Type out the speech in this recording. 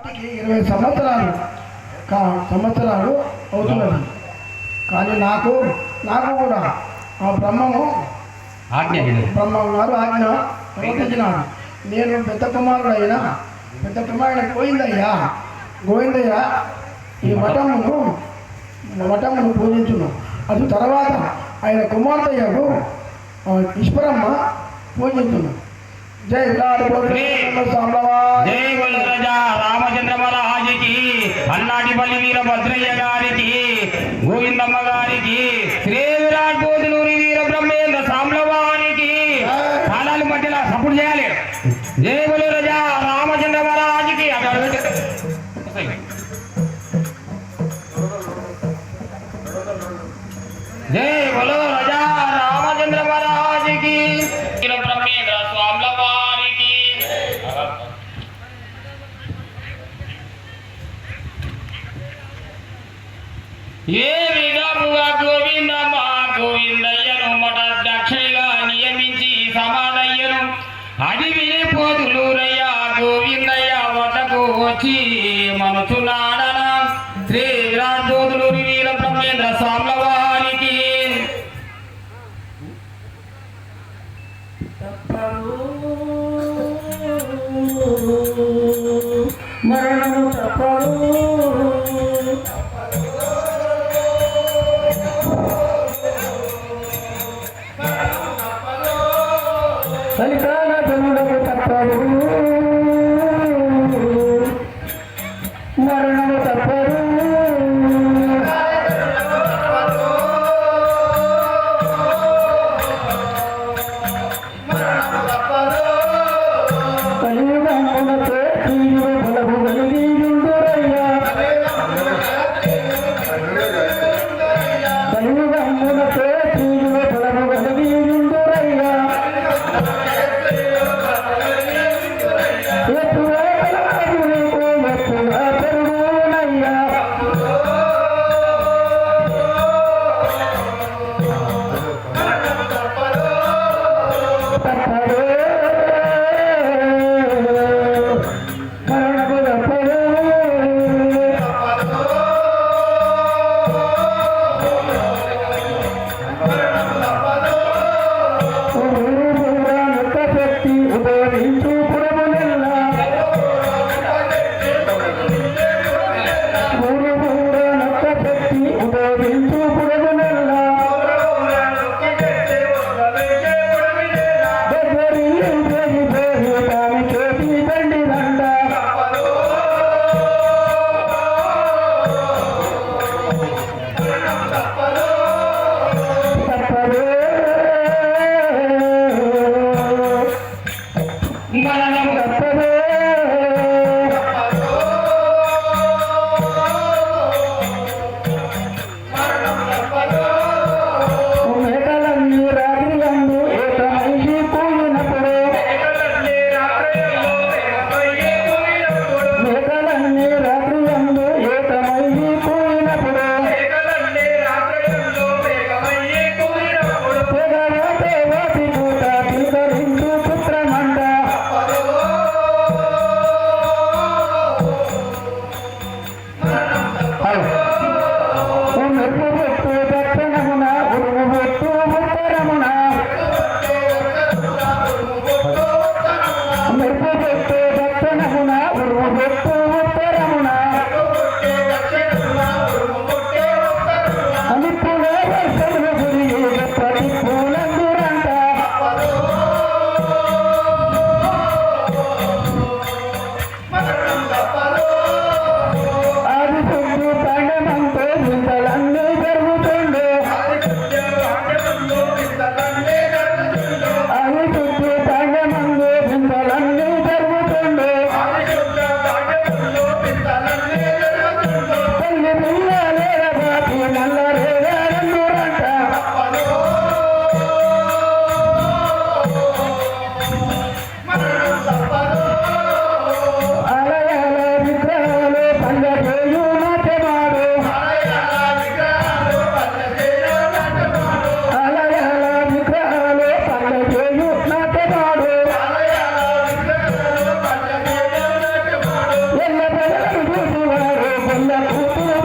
20 సంవత్సరాలు అవుతున్నది. కానీ నాకు కూడా ఆ బ్రహ్మము గారు ఆజ్ఞ ప్రవర్తించినాడు. నేను పెద్ద కుమారుడు గోవిందయ్య ఈ మఠమును పూజించును. అది తర్వాత ఆయన కుమార్తెయ్యకు ఈశ్వరమ్మ పూజించును. జై రామచంద్ర మహారాజుకి, అన్నాటిపల్లి వీరభద్రయ్య గారికి, గోవిందమ్మ గారికి, శ్రీ విరాట్ పోతులూరి వీర బ్రహ్మేంద్ర సాంబవానికి కాలాలు మధ్యలో సపోర్ట్ చేయాలి. జై బలో రజా రామచంద్ర మహారాజుకి. జై బలో రజా రామచంద్ర మహారాజుకి, వీర బ్రహ్మేంద్ర స్వాములవారికి. ఏ విధముగా గోవిందయ్యను మఠాధ్యక్షుడిగా నియమించి సమాధయ్యను అడివిని పోతులూరయ్య గోవిందయ్య వద్దకు వచ్చి మనసునాడన శ్రీ విరాట్ పోతులూరి వీర బ్రహ్మేంద్ర స్వాములవారికి. మరణము తప్పదు, కలికాల జనులకు తప్పదు, మరణము తప్పదు. కలియుగమునకే తీరు బలము కలిగియుండురయ్యా, కలియుగమునకే తీరు బలము కలిగియుండురయ్యా. ఎత్తుగా పెరుగునయ్యా, తప్పదు మరణము తప్పదు. ఊరునొక్క శక్తి ఉదయించు పురమునెల్లా, ఊరునొక్క శక్తి ఉదయించు పురమునెల్లా. తామి చేతి బండి దండ, తప్పదు మరణము తప్పదు. మేకలన్నీ రాత్రిలందు ఏకమైసి కూలినప్పుడు, మేకలన్నీ రాత్రిలందు ఏకమైసి కూలినప్పుడు, తెగవాటి పూట పిలకరించు పుత్రమండ. మెరుపు పెట్టు దక్షిణమున, ఉరుము పెట్టు ఉత్తరమున, మెరుపు పెట్టు దక్షిణమున, ఉరుము పెట్టు ఉత్తరమున. అనిప్పుడే వర్షములు కురిగి ప్రతి పూలందురంట, అది చుట్టూ తండమంతో వింతలన్నీ జరుగుతుండే, అది చుట్టూ తండమంతో వింతలన్నీ జరుగుతుండే. తల్లి పిల్లలేరబాటి నల్లరేగారందురంట, ఆలయాల విగ్రహాలు పండగేయు నాట్యమాడు, ఆలయాల విగ్రహాలు పండగేయు నాట్యమాడు. ఎల్ల వారు గొల్ల కూతురు